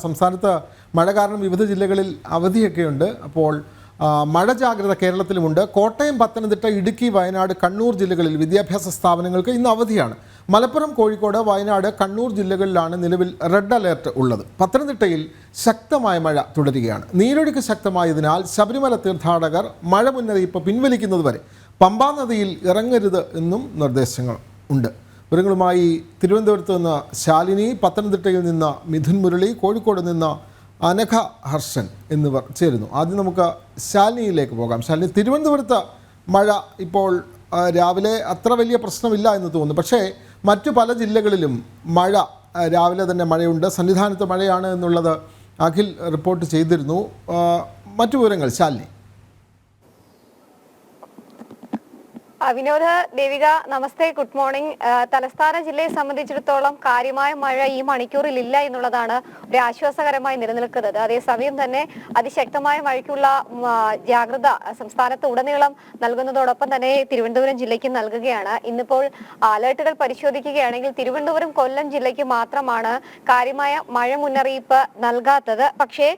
സംസ്ഥാനത്ത് മഴ കാരണം വിവിധ ജില്ലകളിൽ അവധിയൊക്കെയുണ്ട്. അപ്പോൾ മഴ ജാഗ്രത കേരളത്തിലുമുണ്ട്. കോട്ടയം, പത്തനംതിട്ട, ഇടുക്കി, വയനാട്, കണ്ണൂർ ജില്ലകളിൽ വിദ്യാഭ്യാസ സ്ഥാപനങ്ങൾക്ക് ഇന്ന് അവധിയാണ്. മലപ്പുറം, കോഴിക്കോട്, വയനാട്, കണ്ണൂർ ജില്ലകളിലാണ് നിലവിൽ റെഡ് അലേർട്ട് ഉള്ളത്. പത്തനംതിട്ടയിൽ ശക്തമായ മഴ തുടരുകയാണ്. നീരൊഴുക്ക് ശക്തമായതിനാൽ ശബരിമല തീർത്ഥാടകർ മഴ മുന്നറിയിപ്പ് പിൻവലിക്കുന്നതുവരെ പമ്പാ നദിയിൽ ഇറങ്ങരുത് എന്നും നിർദ്ദേശങ്ങൾ ഉണ്ട്. വിവരങ്ങളുമായി തിരുവനന്തപുരത്ത് നിന്ന് ശാലിനി, പത്തനംതിട്ടയിൽ നിന്ന് മിഥുൻ മുരളി, കോഴിക്കോട് നിന്ന് അനഘ ഹർഷൻ എന്നിവർ ചേരുന്നു. ആദ്യം നമുക്ക് ശാലിനിയിലേക്ക് പോകാം. ശാലിനി, തിരുവനന്തപുരത്ത് മഴ ഇപ്പോൾ രാവിലെ അത്ര വലിയ പ്രശ്നമില്ല എന്ന് തോന്നുന്നു. പക്ഷേ മറ്റു പല ജില്ലകളിലും മഴ രാവിലെ തന്നെ മഴയുണ്ട്. സന്നിധാനത്ത് മഴയാണ് എന്നുള്ളത് അഖിൽ റിപ്പോർട്ട് ചെയ്തിരുന്നു. മറ്റു വിവരങ്ങൾ ശാലിനി. വിനോദ, ദേവിക, നമസ്തേ, ഗുഡ് മോർണിംഗ്. തലസ്ഥാന ജില്ലയെ സംബന്ധിച്ചിടത്തോളം കാര്യമായ മഴ ഈ മണിക്കൂറിൽ ഇല്ല എന്നുള്ളതാണ് ഒരു ആശ്വാസകരമായി നിലനിൽക്കുന്നത്. അതേസമയം തന്നെ അതിശക്തമായ മഴയ്ക്കുള്ള ജാഗ്രത സംസ്ഥാനത്ത് ഉടനീളം നൽകുന്നതോടൊപ്പം തന്നെ തിരുവനന്തപുരം ജില്ലയ്ക്ക് നൽകുകയാണ്. ഇന്നിപ്പോൾ അലേർട്ടുകൾ പരിശോധിക്കുകയാണെങ്കിൽ തിരുവനന്തപുരം, കൊല്ലം ജില്ലയ്ക്ക് മാത്രമാണ് കാര്യമായ മഴ മുന്നറിയിപ്പ് നൽകാത്തത്. പക്ഷേ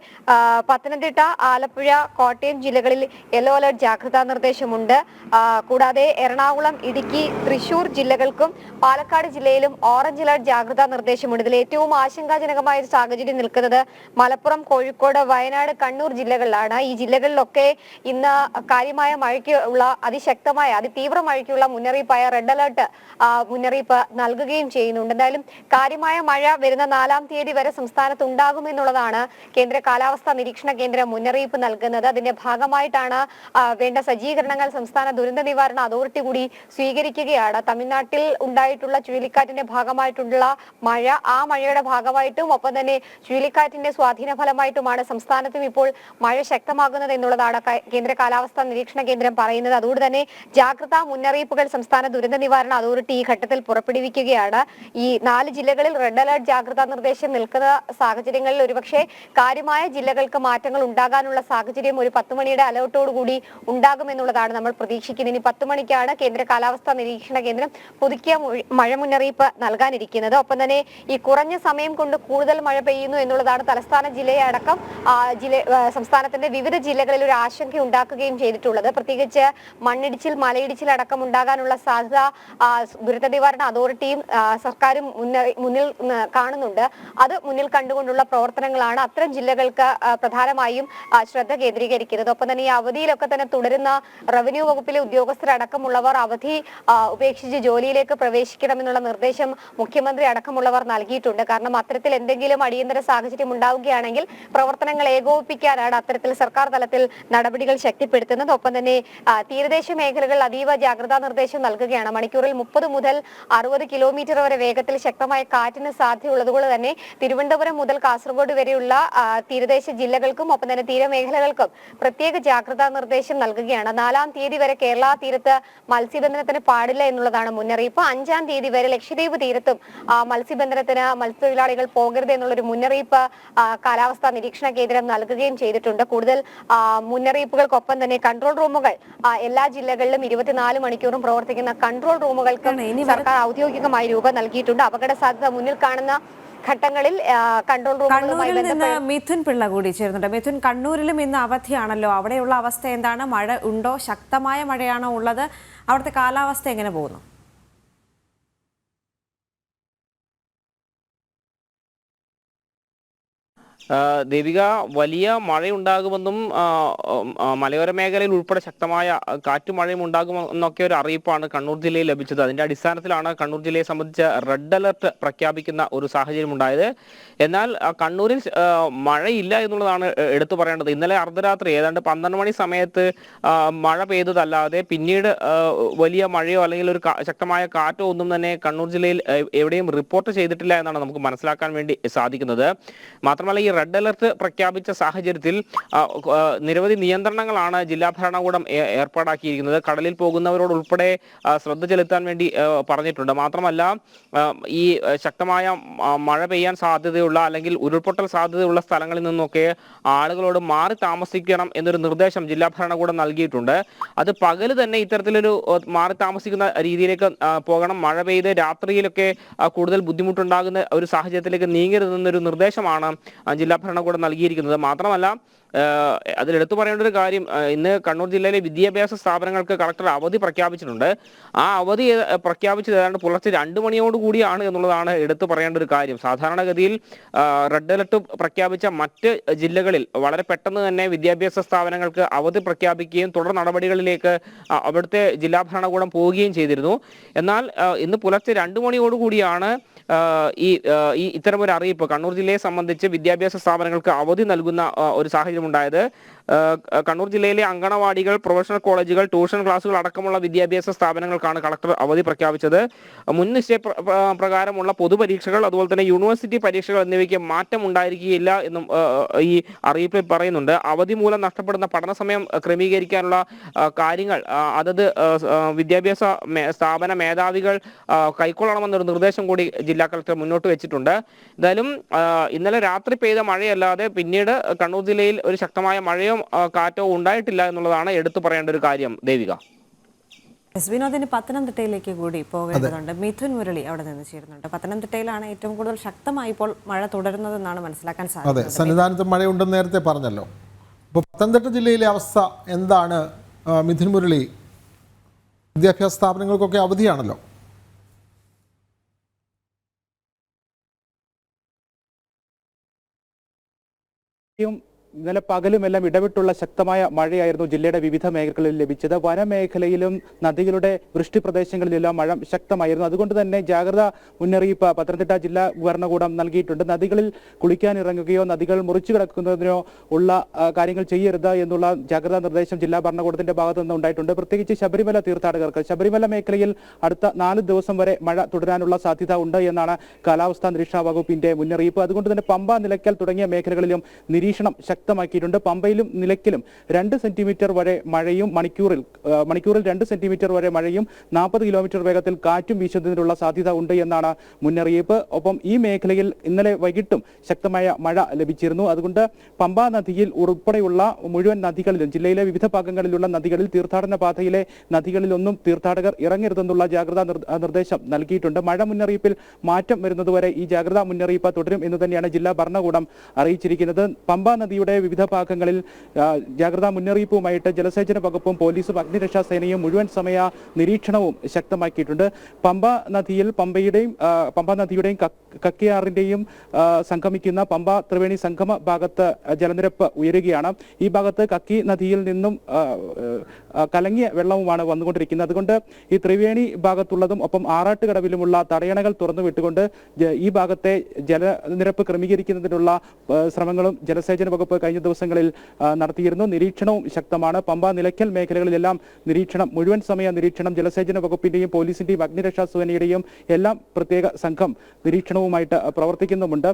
പത്തനംതിട്ട, ആലപ്പുഴ, കോട്ടയം ജില്ലകളിൽ യെല്ലോ അലേർട്ട് ജാഗ്രതാ നിർദ്ദേശമുണ്ട്. കൂടാതെ എറണാകുളം, ഇടുക്കി, തൃശൂർ ജില്ലകൾക്കും പാലക്കാട് ജില്ലയിലും ഓറഞ്ച് അലർട്ട് ജാഗ്രതാ നിർദ്ദേശമുണ്ട്. ഇതിൽ ഏറ്റവും ആശങ്കാജനകമായ ഒരു സാഹചര്യം നിൽക്കുന്നത് മലപ്പുറം, കോഴിക്കോട്, വയനാട്, കണ്ണൂർ ജില്ലകളിലാണ്. ഈ ജില്ലകളിലൊക്കെ ഇന്ന് കാര്യമായ മഴയ്ക്കുള്ള അതിശക്തമായ അതിതീവ്ര മഴയ്ക്കുള്ള മുന്നറിയിപ്പായ റെഡ് അലർട്ട് മുന്നറിയിപ്പ് നൽകുകയും ചെയ്യുന്നുണ്ട്. എന്തായാലും കാര്യമായ മഴ വരുന്ന 4-ാം തീയതി വരെ സംസ്ഥാനത്ത് ഉണ്ടാകുമെന്നുള്ളതാണ് കേന്ദ്ര കാലാവസ്ഥാ നിരീക്ഷണ കേന്ദ്രം മുന്നറിയിപ്പ് നൽകുന്നത്. അതിന്റെ ഭാഗമായിട്ടാണ് വേണ്ട സജ്ജീകരണങ്ങൾ സംസ്ഥാന ദുരന്ത നിവാരണ അതോറിറ്റി കൂടി സ്വീകരിക്കുകയാണ്. തമിഴ്നാട്ടിൽ ഉണ്ടായിട്ടുള്ള ചുഴലിക്കാറ്റിന്റെ ഭാഗമായിട്ടുള്ള മഴ, ആ മഴയുടെ ഭാഗമായിട്ടും ഒപ്പം തന്നെ ചുഴലിക്കാറ്റിന്റെ സ്വാധീന ഫലമായിട്ടുമാണ് സംസ്ഥാനത്തും ഇപ്പോൾ മഴ ശക്തമാകുന്നത് എന്നുള്ളതാണ് കേന്ദ്ര കാലാവസ്ഥാ നിരീക്ഷണ കേന്ദ്രം പറയുന്നത്. അതുകൊണ്ട് തന്നെ ജാഗ്രതാ മുന്നറിയിപ്പുകൾ സംസ്ഥാന ദുരന്ത നിവാരണ അതോറിറ്റി ഈ ഘട്ടത്തിൽ പുറപ്പെടുവിക്കുകയാണ്. ഈ 4 ജില്ലകളിൽ റെഡ് അലർട്ട് ജാഗ്രതാ നിർദ്ദേശം നിൽക്കുന്ന സാഹചര്യങ്ങളിൽ ഒരുപക്ഷെ കാര്യമായ ജില്ലകൾക്ക് മാറ്റങ്ങൾ ഉണ്ടാകാനുള്ള സാഹചര്യം ഒരു 10 മണിയുടെ അലർട്ടോടുകൂടി ഉണ്ടാകുമെന്നുള്ളതാണ് നമ്മൾ പ്രതീക്ഷിക്കുന്നത്. ഇനി 10 മണിക്കാണ് കേന്ദ്ര കാലാവസ്ഥാ നിരീക്ഷണ കേന്ദ്രം പുതുക്കിയ മഴ മുന്നറിയിപ്പ് നൽകാനിരിക്കുന്നത്. ഒപ്പം തന്നെ ഈ കുറഞ്ഞ സമയം കൊണ്ട് കൂടുതൽ മഴ പെയ്യുന്നു എന്നുള്ളതാണ് തലസ്ഥാന ജില്ലയെ അടക്കം സംസ്ഥാനത്തിന്റെ വിവിധ ജില്ലകളിൽ ഒരു ആശങ്ക ഉണ്ടാക്കുകയും ചെയ്തിട്ടുള്ളത്. പ്രത്യേകിച്ച് മണ്ണിടിച്ചിൽ, മലയിടിച്ചിൽ അടക്കം ഉണ്ടാകാനുള്ള സാധ്യത ദുരന്ത നിവാരണ അതോറിറ്റിയും സർക്കാരും മുന്നിൽ കാണുന്നുണ്ട്. അത് മുന്നിൽ കണ്ടുകൊണ്ടുള്ള പ്രവർത്തനങ്ങളാണ് അത്തരം ജില്ലകൾക്ക് പ്രധാനമായും ശ്രദ്ധ കേന്ദ്രീകരിക്കുന്നത്. ഒപ്പം തന്നെ ഈ അവധിയിലൊക്കെ തന്നെ തുടരുന്ന റവന്യൂ വകുപ്പിലെ ഉദ്യോഗസ്ഥരടക്കമുള്ളവർ അവധി ഉപേക്ഷിച്ച് ജോലിയിലേക്ക് പ്രവേശിക്കണമെന്നുള്ള നിർദ്ദേശം മുഖ്യമന്ത്രി അടക്കമുള്ളവർ നൽകിയിട്ടുണ്ട്. കാരണം അത്തരത്തിൽ എന്തെങ്കിലും അടിയന്തര സാഹചര്യം ഉണ്ടാവുകയാണെങ്കിൽ പ്രവർത്തനങ്ങൾ ഏകോപിപ്പിക്കാനാണ് അത്തരത്തിൽ സർക്കാർ തലത്തിൽ നടപടികൾ ശക്തിപ്പെടുത്തുന്നത്. ഒപ്പം തന്നെ തീരദേശ മേഖലകൾ അതീവ ജാഗ്രതാ നിർദ്ദേശം നൽകുകയാണ്. മണിക്കൂറിൽ 30 മുതൽ 60 കിലോമീറ്റർ വരെ വേഗത്തിൽ ശക്തമായ കാറ്റിന് സാധ്യതയുള്ളതുകൊണ്ട് തന്നെ തിരുവനന്തപുരം മുതൽ കാസർഗോഡ് വരെയുള്ള തീരദേശ ജില്ലകൾക്കും ഒപ്പം തന്നെ തീരമേഖലകൾക്കും പ്രത്യേക ജാഗ്രതാ നിർദ്ദേശം നൽകുകയാണ്. 4-ാം തീയതി വരെ കേരള തീരത്ത് മത്സ്യബന്ധനത്തിന് പാടില്ല എന്നുള്ളതാണ് മുന്നറിയിപ്പ്. 5-ാം തീയതി വരെ ലക്ഷദ്വീപ് തീരത്തും മത്സ്യബന്ധനത്തിന് മത്സ്യത്തൊഴിലാളികൾ പോകരുത് എന്നുള്ളൊരു മുന്നറിയിപ്പ് കാലാവസ്ഥാ നിരീക്ഷണ കേന്ദ്രം നൽകുകയും ചെയ്തിട്ടുണ്ട്. കൂടുതൽ മുന്നറിയിപ്പുകൾക്കൊപ്പം തന്നെ കൺട്രോൾ റൂമുകൾ എല്ലാ ജില്ലകളിലും 24 മണിക്കൂറും പ്രവർത്തിക്കുന്ന കൺട്രോൾ റൂമുകൾക്ക് സർക്കാർ ഔദ്യോഗികമായി രൂപം നൽകിയിട്ടുണ്ട്. അപകട സാധ്യത മുന്നിൽ കാണുന്ന ഘട്ടങ്ങളിൽ കൺട്രോൾ റൂമുകളുമായി ബന്ധപ്പെട്ട് മിഥുൻ പിള്ള കൂടി ചേരുന്നുണ്ട്. മിഥുൻ, കണ്ണൂരിലും ഇന്ന് അവധിയാണല്ലോ, അവിടെയുള്ള അവസ്ഥ എന്താണ്? മഴ ഉണ്ടോ? ശക്തമായ മഴയാണോ ഉള്ളത്? അവിടുത്തെ കാലാവസ്ഥ എങ്ങനെ പോകുന്നു? ദേവിക, വലിയ മഴയുണ്ടാകുമെന്നും മലയോര മേഖലയിൽ ഉൾപ്പെടെ ശക്തമായ കാറ്റും മഴയും ഉണ്ടാകുമെന്നൊക്കെ ഒരു അറിയിപ്പാണ് കണ്ണൂർ ജില്ലയിൽ ലഭിച്ചത്. അതിന്റെ അടിസ്ഥാനത്തിലാണ് കണ്ണൂർ ജില്ലയെ സംബന്ധിച്ച് റെഡ് അലർട്ട് പ്രഖ്യാപിക്കുന്ന ഒരു സാഹചര്യം ഉണ്ടായത്. എന്നാൽ കണ്ണൂരിൽ മഴയില്ല എന്നുള്ളതാണ് എടുത്തു പറയേണ്ടത്. ഇന്നലെ അർദ്ധരാത്രി ഏതാണ്ട് 12 മണി സമയത്ത് മഴ പെയ്തതല്ലാതെ പിന്നീട് വലിയ മഴയോ അല്ലെങ്കിൽ ഒരു ശക്തമായ കാറ്റോ ഒന്നും തന്നെ കണ്ണൂർ ജില്ലയിൽ എവിടെയും റിപ്പോർട്ട് ചെയ്തിട്ടില്ല എന്നാണ് നമുക്ക് മനസ്സിലാക്കാൻ വേണ്ടി സാധിക്കുന്നത്. മാത്രമല്ല, ഈ റെഡ് അലർട്ട് പ്രഖ്യാപിച്ച സാഹചര്യത്തിൽ നിരവധി നിയന്ത്രണങ്ങളാണ് ജില്ലാ ഭരണകൂടം ഏർപ്പാടാക്കിയിരിക്കുന്നത്. കടലിൽ പോകുന്നവരോട് ഉൾപ്പെടെ ശ്രദ്ധ ചെലുത്താൻ വേണ്ടി പറഞ്ഞിട്ടുണ്ട്. മാത്രമല്ല, ഈ ശക്തമായ മഴ പെയ്യാൻ സാധ്യതയുള്ള അല്ലെങ്കിൽ ഉരുൾപൊട്ടൽ സാധ്യതയുള്ള സ്ഥലങ്ങളിൽ നിന്നൊക്കെ ആളുകളോട് മാറി താമസിക്കണം എന്നൊരു നിർദ്ദേശം ജില്ലാ ഭരണകൂടം നൽകിയിട്ടുണ്ട്. അത് പകല് തന്നെ ഇത്തരത്തിലൊരു മാറി താമസിക്കുന്ന രീതിയിലേക്ക് പോകണം. മഴ പെയ്ത് രാത്രിയിലൊക്കെ കൂടുതൽ ബുദ്ധിമുട്ടുണ്ടാകുന്ന ഒരു സാഹചര്യത്തിലേക്ക് നീങ്ങരുതെന്നൊരു നിർദ്ദേശമാണ് ജില്ലാ ഭരണകൂടം നൽകിയിരിക്കുന്നത്. മാത്രമല്ല അതിലെടുത്തു പറയേണ്ട ഒരു കാര്യം, ഇന്ന് കണ്ണൂർ ജില്ലയിലെ വിദ്യാഭ്യാസ സ്ഥാപനങ്ങൾക്ക് കളക്ടർ അവധി പ്രഖ്യാപിച്ചിട്ടുണ്ട്. ആ അവധി പ്രഖ്യാപിച്ചത് ഏതാണ്ട് പുലർച്ചെ 2 മണിയോട് കൂടിയാണ് എന്നുള്ളതാണ് എടുത്തു പറയേണ്ട ഒരു കാര്യം. സാധാരണഗതിയിൽ റെഡ് അലർട്ട് പ്രഖ്യാപിച്ച മറ്റ് ജില്ലകളിൽ വളരെ പെട്ടെന്ന് തന്നെ വിദ്യാഭ്യാസ സ്ഥാപനങ്ങൾക്ക് അവധി പ്രഖ്യാപിക്കുകയും തുടർ നടപടികളിലേക്ക് അവിടുത്തെ ജില്ലാ ഭരണകൂടം പോവുകയും ചെയ്തിരുന്നു. എന്നാൽ ഇന്ന് പുലർച്ചെ 2 മണിയോടുകൂടിയാണ് ഇത്തരമൊരു അറിയിപ്പ് കണ്ണൂർ ജില്ലയെ സംബന്ധിച്ച് വിദ്യാഭ്യാസ സ്ഥാപനങ്ങൾക്ക് അവധി നൽകുന്ന ഒരു സാഹചര്യം ഉണ്ടായത്. കണ്ണൂർ ജില്ലയിലെ അങ്കണവാടികൾ, പ്രൊഫഷണൽ കോളേജുകൾ, ട്യൂഷൻ ക്ലാസുകൾ അടക്കമുള്ള വിദ്യാഭ്യാസ സ്ഥാപനങ്ങൾക്കാണ് കളക്ടർ അവധി പ്രഖ്യാപിച്ചത്. മുൻ നിശ്ചയ പ്രകാരമുള്ള പൊതുപരീക്ഷകൾ അതുപോലെ തന്നെ യൂണിവേഴ്സിറ്റി പരീക്ഷകൾ എന്നിവയ്ക്ക് മാറ്റം ഉണ്ടായിരിക്കുകയില്ല എന്നും ഈ അറിയിപ്പിൽ പറയുന്നുണ്ട്. അവധി മൂലം നഷ്ടപ്പെടുന്ന പഠന സമയം ക്രമീകരിക്കാനുള്ള കാര്യങ്ങൾ അതത് വിദ്യാഭ്യാസ സ്ഥാപന മേധാവികൾ കൈക്കൊള്ളണമെന്നൊരു നിർദ്ദേശം കൂടി ജില്ലാ കളക്ടർ മുന്നോട്ട് വെച്ചിട്ടുണ്ട്. എന്തായാലും ഇന്നലെ രാത്രി പെയ്ത മഴയല്ലാതെ പിന്നീട് കണ്ണൂർ ജില്ലയിൽ ഒരു ശക്തമായ മഴയോ കാറ്റോ ഉണ്ടായിട്ടില്ല എന്നുള്ളതാണ് എടുത്തു പറയേണ്ട ഒരു കാര്യം. ദേവിക, വിനോദിന് പത്തനംതിട്ടയിലേക്ക് കൂടി പോകേണ്ടതുണ്ട്. മിഥുൻ മുരളി അവിടെ നിന്ന് ചേരുന്നുണ്ട്. പത്തനംതിട്ടയിലാണ് ഏറ്റവും കൂടുതൽ ശക്തമായി ഇപ്പോൾ മഴ തുടരുന്നതെന്നാണ് മനസ്സിലാക്കാൻ സാധിക്കുന്നത്. അതെ, സന്നിധാനത്ത് മഴയുണ്ടെന്ന് നേരത്തെ പറഞ്ഞല്ലോ. അപ്പോൾ പത്തനംതിട്ട ജില്ലയിലെ അവസ്ഥ എന്താണ് മിഥുൻ മുരളി? വിദ്യാഭ്യാസ സ്ഥാപനങ്ങൾക്കൊക്കെ അവധിയാണല്ലോ. ഇന്നലെ പകലുമെല്ലാം ഇടവിട്ടുള്ള ശക്തമായ മഴയായിരുന്നു ജില്ലയുടെ വിവിധ മേഖലകളിൽ ലഭിച്ചത്. വനമേഖലയിലും നദികളുടെ വൃഷ്ടി പ്രദേശങ്ങളിലെല്ലാം മഴ ശക്തമായിരുന്നു. അതുകൊണ്ട് തന്നെ ജാഗ്രതാ മുന്നറിയിപ്പ് പത്തനംതിട്ട ജില്ലാ ഭരണകൂടം നൽകിയിട്ടുണ്ട്. നദികളിൽ കുളിക്കാനിറങ്ങുകയോ നദികൾ മുറിച്ചു കിടക്കുന്നതിനോ ഉള്ള കാര്യങ്ങൾ ചെയ്യരുത് എന്നുള്ള ജാഗ്രതാ നിർദ്ദേശം ജില്ലാ ഭരണകൂടത്തിന്റെ ഭാഗത്തു നിന്ന് ഉണ്ടായിട്ടുണ്ട്. പ്രത്യേകിച്ച് ശബരിമല തീർത്ഥാടകർക്ക് ശബരിമല മേഖലയിൽ അടുത്ത 4 ദിവസം വരെ മഴ തുടരാനുള്ള സാധ്യത ഉണ്ട് എന്നാണ് കാലാവസ്ഥാ നിരീക്ഷണ വകുപ്പിന്റെ മുന്നറിയിപ്പ്. അതുകൊണ്ട് തന്നെ പമ്പ, നിലയ്ക്കൽ തുടങ്ങിയ മേഖലകളിലും നിരീക്ഷണം ശക്തമാക്കിയിട്ടുണ്ട്. പമ്പയിലും നിലയ്ക്കലും 2 സെന്റിമീറ്റർ വരെ മഴയും മണിക്കൂറിൽ 2 സെന്റിമീറ്റർ വരെ മഴയും 40 കിലോമീറ്റർ വേഗത്തിൽ കാറ്റും വീശുന്നതിനുള്ള സാധ്യത ഉണ്ട് എന്നാണ് മുന്നറിയിപ്പ്. ഒപ്പം ഈ മേഖലയിൽ ഇന്നലെ വൈകിട്ടും ശക്തമായ മഴ ലഭിച്ചിരുന്നു. അതുകൊണ്ട് പമ്പാ നദിയിൽ ഉൾപ്പെടെയുള്ള മുഴുവൻ നദികളിലും ജില്ലയിലെ വിവിധ ഭാഗങ്ങളിലുള്ള നദികളിൽ തീർത്ഥാടന പാതയിലെ നദികളിലൊന്നും തീർത്ഥാടകർ ഇറങ്ങരുതെന്നുള്ള ജാഗ്രതാ നിർദ്ദേശം നൽകിയിട്ടുണ്ട്. മഴ മുന്നറിയിപ്പിൽ മാറ്റം വരുന്നതുവരെ ഈ ജാഗ്രതാ മുന്നറിയിപ്പ് തുടരും എന്ന് തന്നെയാണ് ജില്ലാ ഭരണകൂടം അറിയിച്ചിരിക്കുന്നത്. പമ്പാ നദിയുടെ വിവിധ ഭാഗങ്ങളിൽ ജാഗ്രതാ മുന്നറിയിപ്പുമായിട്ട് ജലസേചന വകുപ്പും പോലീസും അഗ്നിരക്ഷാ സേനയും മുഴുവൻ സമയ നിരീക്ഷണവും ശക്തമാക്കിയിട്ടുണ്ട്. പമ്പാ നദിയുടെയും കക്കയാറിന്റെയും സംഗമിക്കുന്ന പമ്പ ത്രിവേണി സംഗമ ഭാഗത്ത് ജലനിരപ്പ് ഉയരുകയാണ്. ഈ ഭാഗത്ത് കക്കി നദിയിൽ നിന്നും കലങ്ങിയ വെള്ളവുമാണ് വന്നുകൊണ്ടിരിക്കുന്നത്. അതുകൊണ്ട് ഈ ത്രിവേണി ഭാഗത്തുള്ളതും ഒപ്പം ആറാട്ടുകടവിലുമുള്ള തടയണകൾ തുറന്നു വിട്ടുകൊണ്ട് ഈ ഭാഗത്തെ ജലനിരപ്പ് ക്രമീകരിക്കുന്നതിനുള്ള ശ്രമങ്ങളും ജലസേചന വകുപ്പ് കഴിഞ്ഞ ദിവസങ്ങളിൽ നടത്തിയിരുന്നു. നിരീക്ഷണവും ശക്തമാണ്. പമ്പ, നിലയ്ക്കൽ മേഖലകളിലെല്ലാം മുഴുവൻ സമയ നിരീക്ഷണം ജലസേചന വകുപ്പിന്റെയും പോലീസിന്റെയും അഗ്നിരക്ഷാ സേനയുടെയും എല്ലാം പ്രത്യേക സംഘം നിരീക്ഷണവുമായിട്ട് പ്രവർത്തിക്കുന്നുമുണ്ട്.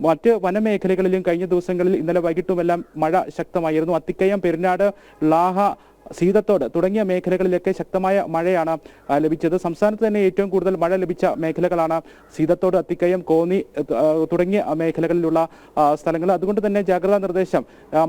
മറ്റ് വനമേഖലകളിലും കഴിഞ്ഞ ദിവസങ്ങളിൽ ഇന്നലെ വൈകിട്ടുമെല്ലാം മഴ ശക്തമായിരുന്നു. അത്തിക്കയം, പെരുന്നാട്, ലാഹ, സീതത്തോട് തുടങ്ങിയ മേഖലകളിലൊക്കെ ശക്തമായ മഴയാണ് ലഭിച്ചത്. സംസ്ഥാനത്ത് തന്നെ ഏറ്റവും കൂടുതൽ മഴ ലഭിച്ച മേഖലകളാണ് സീതത്തോട്, അത്തിക്കയം, കോന്നി തുടങ്ങിയ മേഖലകളിലുള്ള സ്ഥലങ്ങൾ. അതുകൊണ്ട് തന്നെ ജാഗ്രതാ നിർദ്ദേശം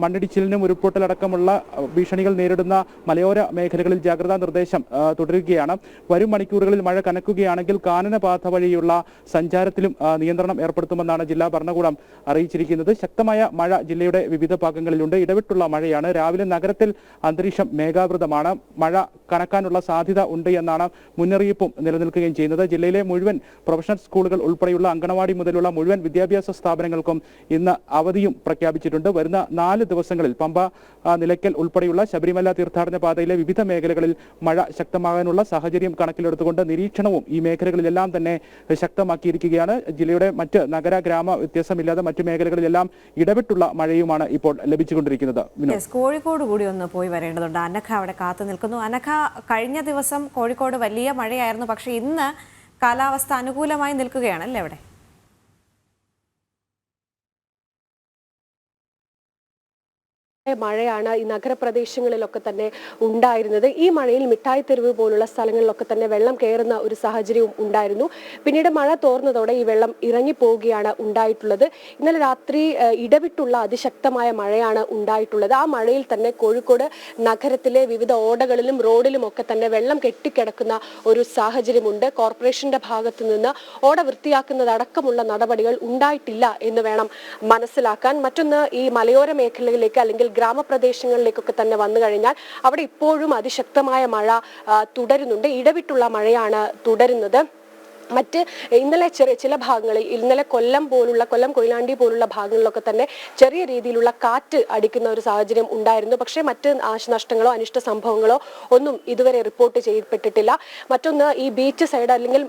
മണ്ണിടിച്ചിലിനും ഉരുൾപൊട്ടലടക്കമുള്ള ഭീഷണികൾ നേരിടുന്ന മലയോര മേഖലകളിൽ ജാഗ്രതാ നിർദ്ദേശം തുടരുകയാണ്. വരും മണിക്കൂറുകളിൽ മഴ കനക്കുകയാണെങ്കിൽ കാനനപാത വഴിയുള്ള സഞ്ചാരത്തിലും നിയന്ത്രണം ഏർപ്പെടുത്തുമെന്നാണ് ജില്ലാ ഭരണകൂടം അറിയിച്ചിരിക്കുന്നത്. ശക്തമായ മഴ ജില്ലയുടെ വിവിധ ഭാഗങ്ങളിലുണ്ട്. ഇടവിട്ടുള്ള മഴയാണ്. രാവിലെ നഗരത്തിൽ അന്തരീക്ഷം മേഘാവൃതമാണ്. മഴ കനക്കാനുള്ള സാധ്യത ഉണ്ട് എന്നാണ് മുന്നറിയിപ്പും നിലനിൽക്കുകയും ചെയ്യുന്നത്. ജില്ലയിലെ മുഴുവൻ പ്രൊഫഷണൽ സ്കൂളുകൾ ഉൾപ്പെടെയുള്ള അങ്കണവാടി മുതലുള്ള മുഴുവൻ വിദ്യാഭ്യാസ സ്ഥാപനങ്ങൾക്കും ഇന്ന് അവധിയും പ്രഖ്യാപിച്ചിട്ടുണ്ട്. വരുന്ന 4 ദിവസങ്ങളിൽ പമ്പ, നിലയ്ക്കൽ ഉൾപ്പെടെയുള്ള ശബരിമല തീർത്ഥാടന പാതയിലെ വിവിധ മേഖലകളിൽ മഴ ശക്തമാകാനുള്ള സാഹചര്യം കണക്കിലെടുത്തുകൊണ്ട് നിരീക്ഷണവും ഈ മേഖലകളിലെല്ലാം തന്നെ ശക്തമാക്കിയിരിക്കുകയാണ്. ജില്ലയുടെ മറ്റ് നഗര ഗ്രാമ വ്യത്യാസമില്ലാതെ മറ്റു മേഖലകളിലെല്ലാം ഇടവിട്ടുള്ള മഴയുമാണ് ഇപ്പോൾ ലഭിച്ചുകൊണ്ടിരിക്കുന്നത്. കോഴിക്കോട് കൂടി ഒന്ന് പോയി വരേണ്ടതുണ്ട്. അനഘ അവിടെ കാത്തു നിൽക്കുന്നു. അനഘ, കഴിഞ്ഞ ദിവസം കോഴിക്കോട് വലിയ മഴയായിരുന്നു, പക്ഷേ ഇന്ന് കാലാവസ്ഥ അനുകൂലമായി നിൽക്കുകയാണല്ലേ അവിടെ? മഴയാണ് ഈ നഗരപ്രദേശങ്ങളിലൊക്കെ തന്നെ ഉണ്ടായിരുന്നത്. ഈ മഴയിൽ മിഠായി തെരുവ് പോലുള്ള സ്ഥലങ്ങളിലൊക്കെ തന്നെ വെള്ളം കയറുന്ന ഒരു സാഹചര്യവും ഉണ്ടായിരുന്നു. പിന്നീട് മഴ തോർന്നതോടെ ഈ വെള്ളം ഇറങ്ങിപ്പോവുകയാണ് ഉണ്ടായിട്ടുള്ളത്. ഇന്നലെ രാത്രി ഇടവിട്ടുള്ള അതിശക്തമായ മഴയാണ് ഉണ്ടായിട്ടുള്ളത്. ആ മഴയിൽ തന്നെ കോഴിക്കോട് നഗരത്തിലെ വിവിധ ഓടകളിലും റോഡിലും ഒക്കെ തന്നെ വെള്ളം കെട്ടിക്കിടക്കുന്ന ഒരു സാഹചര്യമുണ്ട്. കോർപ്പറേഷന്റെ ഭാഗത്തു നിന്ന് ഓട വൃത്തിയാക്കുന്നതടക്കമുള്ള നടപടികൾ ഉണ്ടായിട്ടില്ല എന്ന് വേണം മനസ്സിലാക്കാൻ. മറ്റൊന്ന്, ഈ മലയോര മേഖലയിലേക്ക് അല്ലെങ്കിൽ ഗ്രാമപ്രദേശങ്ങളിലേക്കൊക്കെ തന്നെ വന്നു കഴിഞ്ഞാൽ അവിടെ ഇപ്പോഴും അതിശക്തമായ മഴ തുടരുന്നുണ്ട്. ഇടവിട്ടുള്ള മഴയാണ് തുടരുന്നത്. മറ്റ് ഇന്നലെ ചില ഭാഗങ്ങളിൽ ഇന്നലെ കൊല്ലം കൊയിലാണ്ടി പോലുള്ള ഭാഗങ്ങളിലൊക്കെ തന്നെ ചെറിയ രീതിയിലുള്ള കാറ്റ് അടിക്കുന്ന ഒരു സാഹചര്യം ഉണ്ടായിരുന്നു. പക്ഷേ മറ്റ് നാശനഷ്ടങ്ങളോ അനിഷ്ട സംഭവങ്ങളോ ഒന്നും ഇതുവരെ റിപ്പോർട്ട് ചെയ്യപ്പെട്ടിട്ടില്ല. മറ്റൊന്ന്, ഈ ബീച്ച് സൈഡ് അല്ലെങ്കിൽ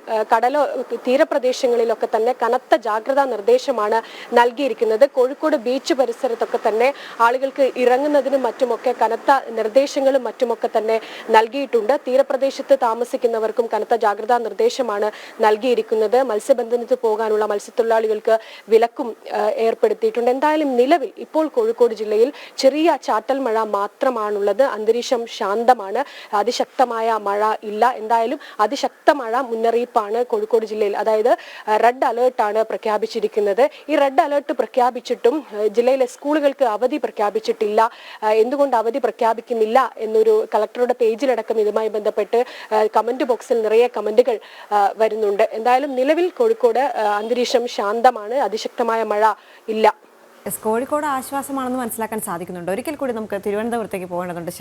തീരപ്രദേശങ്ങളിലൊക്കെ തന്നെ കനത്ത ജാഗ്രതാ നിർദ്ദേശമാണ് നൽകിയിരിക്കുന്നത്. കോഴിക്കോട് ബീച്ച് പരിസരത്തൊക്കെ തന്നെ ആളുകൾക്ക് ഇറങ്ങുന്നതിനും മറ്റുമൊക്കെ കനത്ത നിർദ്ദേശങ്ങളും മറ്റുമൊക്കെ തന്നെ നൽകിയിട്ടുണ്ട്. തീരപ്രദേശത്ത് താമസിക്കുന്നവർക്കും കനത്ത ജാഗ്രതാ നിർദ്ദേശമാണ് നൽകിയിരിക്കുന്നത്. മത്സ്യബന്ധനത്തിന് പോകാനുള്ള മത്സ്യത്തൊഴിലാളികൾക്ക് വിലക്കും ഏർപ്പെടുത്തിയിട്ടുണ്ട്. എന്തായാലും നിലവിൽ ഇപ്പോൾ കോഴിക്കോട് ജില്ലയിൽ ചെറിയ ചാറ്റൽ മഴ മാത്രമാണുള്ളത്. അന്തരീക്ഷം ശാന്തമാണ്. അതിശക്തമായ മഴ ഇല്ല. എന്തായാലും അതിശക്ത മഴ മുന്നറിയിപ്പാണ് കോഴിക്കോട് ജില്ലയിൽ, അതായത് റെഡ് അലേർട്ടാണ് പ്രഖ്യാപിച്ചിരിക്കുന്നത്. ഈ റെഡ് അലേർട്ട് പ്രഖ്യാപിച്ചിട്ടും ജില്ലയിലെ സ്കൂളുകൾക്ക് അവധി പ്രഖ്യാപിച്ചിട്ടില്ല. എന്തുകൊണ്ട് അവധി പ്രഖ്യാപിക്കുന്നില്ല എന്നൊരു കളക്ടറുടെ പേജിലടക്കം ഇതുമായി ബന്ധപ്പെട്ട് കമന്റ് ബോക്സിൽ നിറയെ കമന്റുകൾ വരുന്നുണ്ട്. എന്തായാലും നിലവിൽ കോഴിക്കോട് അന്തരീക്ഷം ശാന്തമാണ്. അതിശക്തമായ മഴ ഇല്ല. കോഴിക്കോട് ആശ്വാസമാണെന്ന് മനസ്സിലാക്കാൻ സാധിക്കുന്നുണ്ട്. ഒരിക്കൽ കൂടി നമുക്ക് തിരുവനന്തപുരത്തേക്ക് പോകേണ്ടതുണ്ട്.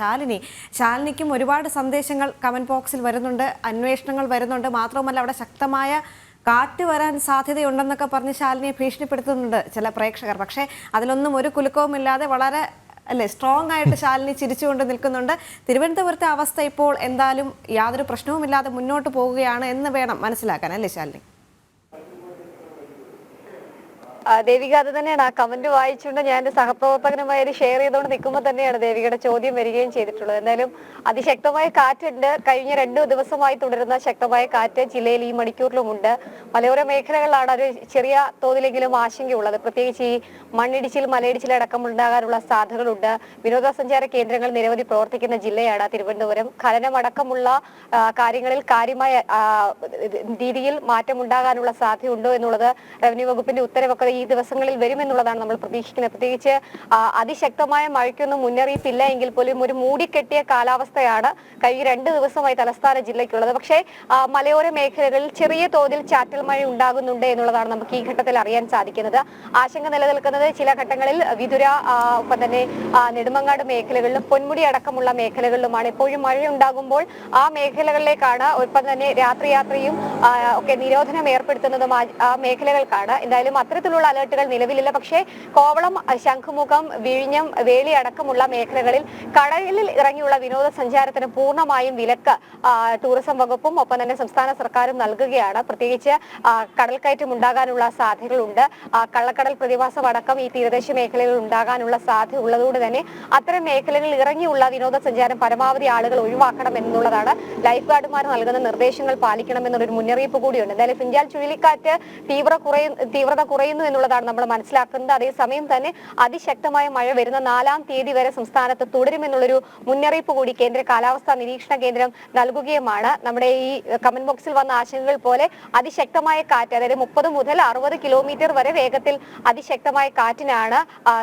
ശാലിനിക്കും ഒരുപാട് സന്ദേശങ്ങൾ കമന്റ് ബോക്സിൽ വരുന്നുണ്ട്, അന്വേഷണങ്ങൾ വരുന്നുണ്ട്. മാത്രവുമല്ല അവിടെ ശക്തമായ കാറ്റ് വരാൻ സാധ്യതയുണ്ടെന്നൊക്കെ പറഞ്ഞ് ശാലിനിയെ ഭീഷണിപ്പെടുത്തുന്നുണ്ട് ചില പ്രേക്ഷകർ. പക്ഷേ അതിലൊന്നും ഒരു കുലുക്കവുമില്ലാതെ വളരെ സ്ട്രോങ് ആയിട്ട് ശാലിനി ചിരിച്ചുകൊണ്ട് നിൽക്കുന്നുണ്ട്. തിരുവനന്തപുരത്തെ അവസ്ഥ ഇപ്പോൾ എന്തായാലും യാതൊരു പ്രശ്നവുമില്ലാതെ മുന്നോട്ട് പോവുകയാണ് എന്ന് വേണം മനസ്സിലാക്കാൻ, അല്ലേ ശാലിനി? ദേവിക അത് തന്നെയാണ്. ആ കമന്റ് വായിച്ചുകൊണ്ട് ഞാൻ എന്റെ സഹപ്രവർത്തകനുമായി ഷെയർ ചെയ്തുകൊണ്ട് നിൽക്കുമ്പോൾ തന്നെയാണ് ദേവികയുടെ ചോദ്യം വരികയും ചെയ്തിട്ടുള്ളത്. എന്തായാലും അതിശക്തമായ കാറ്റുണ്ട്. കഴിഞ്ഞ 2 ദിവസമായി തുടരുന്ന ശക്തമായ കാറ്റ് ജില്ലയിൽ ഈ മണിക്കൂറിലുമുണ്ട്. മലയോര മേഖലകളിലാണ് ഒരു ചെറിയ തോതിലെങ്കിലും ആശങ്കയുള്ളത്. പ്രത്യേകിച്ച് ഈ മണ്ണിടിച്ചിൽ മലയിടിച്ചിൽ അടക്കം ഉണ്ടാകാനുള്ള സാധ്യതകളുണ്ട്. വിനോദസഞ്ചാര കേന്ദ്രങ്ങൾ നിരവധി പ്രവർത്തിക്കുന്ന ജില്ലയാണ് തിരുവനന്തപുരം. ഖനനമടക്കമുള്ള കാര്യങ്ങളിൽ കാര്യമായ രീതിയിൽ മാറ്റം ഉണ്ടാകാനുള്ള സാധ്യതയുണ്ടോ എന്നുള്ളത് റവന്യൂ വകുപ്പിന്റെ ഉത്തരവൊക്കെ ഈ ദിവസങ്ങളിൽ വരുമെന്നുള്ളതാണ് നമ്മൾ പ്രതീക്ഷിക്കുന്നത്. പ്രത്യേകിച്ച് അതിശക്തമായ മഴയ്ക്കൊന്നും മുന്നറിയിപ്പില്ല എങ്കിൽ പോലും ഒരു മൂടിക്കെട്ടിയ കാലാവസ്ഥയാണ് കഴിഞ്ഞ 2 ദിവസമായി തലസ്ഥാന ജില്ലയ്ക്കുള്ളത്. പക്ഷേ മലയോര മേഖലകളിൽ ചെറിയ തോതിൽ ചാറ്റൽ മഴ ഉണ്ടാകുന്നുണ്ട് എന്നുള്ളതാണ് നമുക്ക് ഈ ഘട്ടത്തിൽ അറിയാൻ സാധിക്കുന്നത്. ആശങ്ക നിലനിൽക്കുന്നത് ചില ഘട്ടങ്ങളിൽ വിതുര, ഒപ്പം തന്നെ നെടുമങ്ങാട് മേഖലകളിലും പൊന്മുടി അടക്കമുള്ള മേഖലകളിലുമാണ്. എപ്പോഴും മഴ ഉണ്ടാകുമ്പോൾ ആ മേഖലകളിലേക്കാണ്, ഒപ്പം തന്നെ രാത്രിയാത്രയും ഒക്കെ നിരോധനം ഏർപ്പെടുത്തുന്നതും ആ മേഖലകൾക്കാണ്. എന്തായാലും അത്തരത്തിലുള്ള അലർട്ടുകൾ നിലവിലില്ല. പക്ഷേ കോവളം, ശംഖുമുഖം, വിഴിഞ്ഞം, വേലി അടക്കമുള്ള മേഖലകളിൽ കടലിൽ ഇറങ്ങിയുള്ള വിനോദസഞ്ചാരത്തിന് പൂർണ്ണമായും വിലക്ക് ടൂറിസം വകുപ്പും ഒപ്പം തന്നെ സംസ്ഥാന സർക്കാരും നൽകുകയാണ്. പ്രത്യേകിച്ച് കടൽക്കയറ്റം ഉണ്ടാകാനുള്ള സാധ്യതകളുണ്ട്. കള്ളക്കടൽ പ്രതിഭാസം അടക്കം ഈ തീരദേശ മേഖലകളിൽ ഉണ്ടാകാനുള്ള സാധ്യത ഉള്ളതുകൊണ്ട് തന്നെ അത്തരം മേഖലകളിൽ ഇറങ്ങിയുള്ള വിനോദസഞ്ചാരം പരമാവധി ആളുകൾ ഒഴിവാക്കണം എന്നുള്ളതാണ്. ലൈഫ് ഗാർഡുമാർ നൽകുന്ന നിർദ്ദേശങ്ങൾ പാലിക്കണം എന്നുള്ളൊരു മുന്നറിയിപ്പ് കൂടിയുണ്ട്. എന്തായാലും ഫിഞ്ചാൽ ചുഴലിക്കാറ്റ് തീവ്രത കുറയുന്നു എന്നുള്ളതാണ് നമ്മൾ മനസ്സിലാക്കുന്നത്. അതേസമയം തന്നെ അതിശക്തമായ മഴ വരുന്ന 4-ാം തീയതി വരെ സംസ്ഥാനത്ത് തുടരുമെന്നുള്ളൊരു മുന്നറിയിപ്പ് കൂടി കേന്ദ്ര കാലാവസ്ഥാ നിരീക്ഷണ കേന്ദ്രം നൽകുകയുമാണ്. നമ്മുടെ ഈ കമന്റ് ബോക്സിൽ വന്ന ആശങ്കകൾ പോലെ അതിശക്തമായ കാറ്റ്, അതായത് 30 മുതൽ 60 കിലോമീറ്റർ വരെ വേഗത്തിൽ അതിശക്തമായ കാറ്റിനാണ്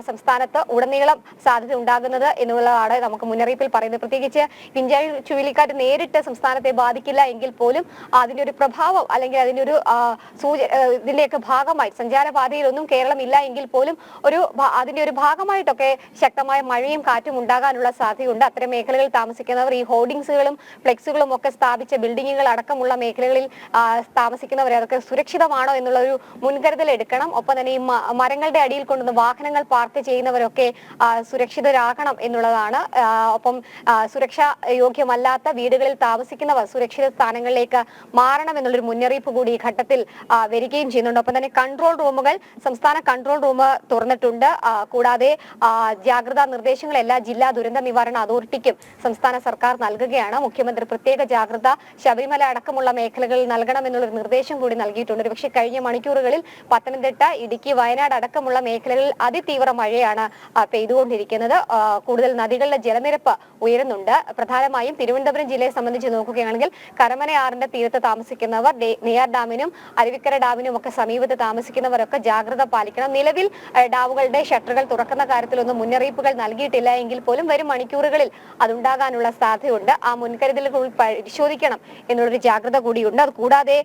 സംസ്ഥാനത്ത് ഉടനീളം സാധ്യത ഉണ്ടാകുന്നത് എന്നുള്ളതാണ് നമുക്ക് മുന്നറിയിപ്പിൽ പറയുന്നത്. പ്രത്യേകിച്ച് ഫിഞ്ചാൽ ചുഴലിക്കാറ്റ് നേരിട്ട് സംസ്ഥാനത്തെ ബാധിക്കില്ല എങ്കിൽ പോലും അതിന്റെ ഒരു പ്രഭാവം അല്ലെങ്കിൽ അതിന്റെ ഒരു ഇതിന്റെയൊക്കെ ഭാഗമായി സഞ്ചാരപാതയിലൊന്നും കേരളം ഇല്ല എങ്കിൽ പോലും അതിന്റെ ഒരു ഭാഗമായിട്ടൊക്കെ ശക്തമായ മഴയും കാറ്റും ഉണ്ടാകാനുള്ള സാധ്യതയുണ്ട്. അത്തരം മേഖലകളിൽ താമസിക്കുന്നവർ ഈ ഹോർഡിങ്സുകളും ഫ്ലെക്സുകളും ഒക്കെ സ്ഥാപിച്ച ബിൽഡിങ്ങുകൾ അടക്കമുള്ള മേഖലകളിൽ താമസിക്കുന്നവർ അതൊക്കെ സുരക്ഷിതമാണോ എന്നുള്ള ഒരു മുൻകരുതൽ എടുക്കണം. ഒപ്പം തന്നെ ഈ മരങ്ങളുടെ അടിയിൽ കൊണ്ടുവന്ന് വാഹനങ്ങൾ പാർക്ക് ചെയ്യുന്നവരൊക്കെ സുരക്ഷിതരാകണം എന്നുള്ളതാണ്. ഒപ്പം സുരക്ഷാ യോഗ്യമല്ലാത്ത വീടുകളിൽ താമസിക്കുന്നവർ സുരക്ഷിത സ്ഥാനങ്ങളിലേക്ക് മാറണം എന്നുള്ളൊരു മുന്നറിയിപ്പ് കൂടി ഈ ഘട്ടത്തിൽ വരികയും ചെയ്യുന്നുണ്ട്. ഒപ്പം തന്നെ കൺട്രോൾ റൂമുകൾ സംസ്ഥാന കൺട്രോൾ റൂം തുറന്നിട്ടുണ്ട്. കൂടാതെ ജാഗ്രതാ നിർദ്ദേശങ്ങൾ എല്ലാ ജില്ലാ ദുരന്ത നിവാരണ അതോറിറ്റിക്കും സംസ്ഥാന സർക്കാർ നൽകുകയാണ്. മുഖ്യമന്ത്രി പ്രത്യേക ജാഗ്രത ശബരിമല അടക്കമുള്ള മേഖലകളിൽ നൽകണമെന്നുള്ളൊരു നിർദ്ദേശം കൂടി നൽകിയിട്ടുണ്ട്. പക്ഷേ കഴിഞ്ഞ മണിക്കൂറുകളിൽ പത്തനംതിട്ട, ഇടുക്കി, വയനാട് അടക്കമുള്ള മേഖലകളിൽ അതിതീവ്ര മഴയാണ് പെയ്തുകൊണ്ടിരിക്കുന്നത്. കൂടുതൽ നദികളിലെ ജലനിരപ്പ് ഉയരുന്നുണ്ട്. പ്രധാനമായും തിരുവനന്തപുരം ജില്ലയെ സംബന്ധിച്ച് നോക്കുകയാണെങ്കിൽ കരമനയാറിന്റെ തീരത്ത് താമസിക്കുന്നവർ, നെയ്യാർ ഡാമിനും അരുവിക്കര ഡാമിനും ഒക്കെ സമീപത്ത് താമസിക്കുന്നവരൊക്കെ ജാഗ്രത പാലിക്കണം. നിലവിൽ ഡാമുകളുടെ ഷട്ടറുകൾ തുറക്കുന്ന കാര്യത്തിലൊന്നും മുന്നറിയിപ്പുകൾ നൽകിയിട്ടില്ല എങ്കിൽ പോലും വരും മണിക്കൂറുകളിൽ അതുണ്ടാകാനുള്ള സാധ്യതയുണ്ട്. ആ മുൻകരുതലുകൾ പരിശോധിക്കണം എന്നുള്ളൊരു ജാഗ്രത കൂടിയുണ്ട്. അതുകൂടാതെ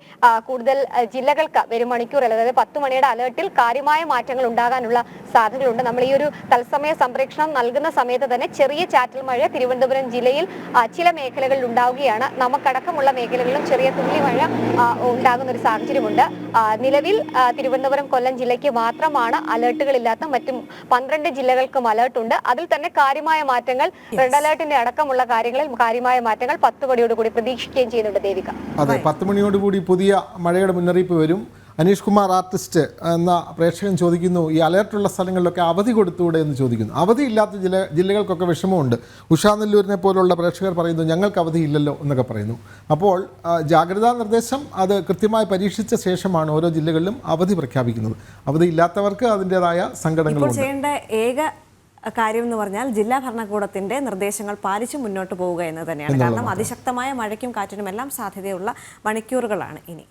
കൂടുതൽ ജില്ലകൾക്ക് വരും മണിക്കൂറിൽ, അതായത് 10 മണിയുടെ അലേർട്ടിൽ കാര്യമായ മാറ്റങ്ങൾ ഉണ്ടാകാനുള്ള സാധ്യതയുണ്ട്. നമ്മൾ ഈ ഒരു തത്സമയ സംപ്രേഷണം നൽകുന്ന സമയത്ത് തന്നെ ചെറിയ ചാറ്റൽ മഴ തിരുവനന്തപുരം ജില്ലയിൽ ചില മേഖലകളിൽ ഉണ്ടാവുകയാണ്. നമുക്കടക്കമുള്ള മേഖലകളിലും ചെറിയ തുള്ളി മഴ ഉണ്ടാകുന്ന ഒരു സാഹചര്യമുണ്ട്. നിലവിൽ തിരുവനന്തപുരം, കൊല്ലം ജില്ലയ്ക്ക് മാത്രമാണ് അലേർട്ടുകളില്ലാത്ത. മറ്റും 12 ജില്ലകൾക്കും അലേർട്ട് ഉണ്ട്. അതിൽ തന്നെ കാര്യമായ മാറ്റങ്ങൾ, റെഡ് അലേർട്ടിന്റെ അടക്കമുള്ള കാര്യങ്ങളിൽ കാര്യമായ മാറ്റങ്ങൾ 10 മണിയോടുകൂടി പ്രതീക്ഷിക്കുകയും ചെയ്യുന്നുണ്ട്. ദേവിക, അതെ, 10 മണിയോടുകൂടി പുതിയ മഴയുടെ മുന്നറിയിപ്പ് വരും. അനീഷ് കുമാർ ആർട്ടിസ്റ്റ് എന്ന പ്രേക്ഷകൻ ചോദിക്കുന്നു, ഈ അലേർട്ടുള്ള സ്ഥലങ്ങളിലൊക്കെ അവധി കൊടുത്തുകൂടെ എന്ന് ചോദിക്കുന്നു. അവധിയില്ലാത്ത ജില്ലകൾക്കൊക്കെ വിഷമമുണ്ട്. ഉഷാനെല്ലൂരിനെ പോലുള്ള പ്രേക്ഷകർ പറയുന്നു ഞങ്ങൾക്ക് അവധിയില്ലല്ലോ എന്നൊക്കെ പറയുന്നു. അപ്പോൾ ജാഗ്രതാ നിർദ്ദേശം അത് കൃത്യമായി പരീക്ഷിച്ച ശേഷമാണ് ഓരോ ജില്ലകളിലും അവധി പ്രഖ്യാപിക്കുന്നത്. അവധിയില്ലാത്തവർക്ക് അതിൻ്റെതായ സങ്കടങ്ങളുണ്ട്. ചെയ്യേണ്ട ഏക കാര്യം എന്ന് പറഞ്ഞാൽ ജില്ലാ ഭരണകൂടത്തിന്റെ നിർദ്ദേശങ്ങൾ പാലിച്ച് മുന്നോട്ട് പോവുക എന്ന് തന്നെയാണ്. കാരണം അതിശക്തമായ മഴയ്ക്കും കാറ്റിനും എല്ലാം സാധ്യതയുള്ള മണിക്കൂറുകളാണ് ഇനി.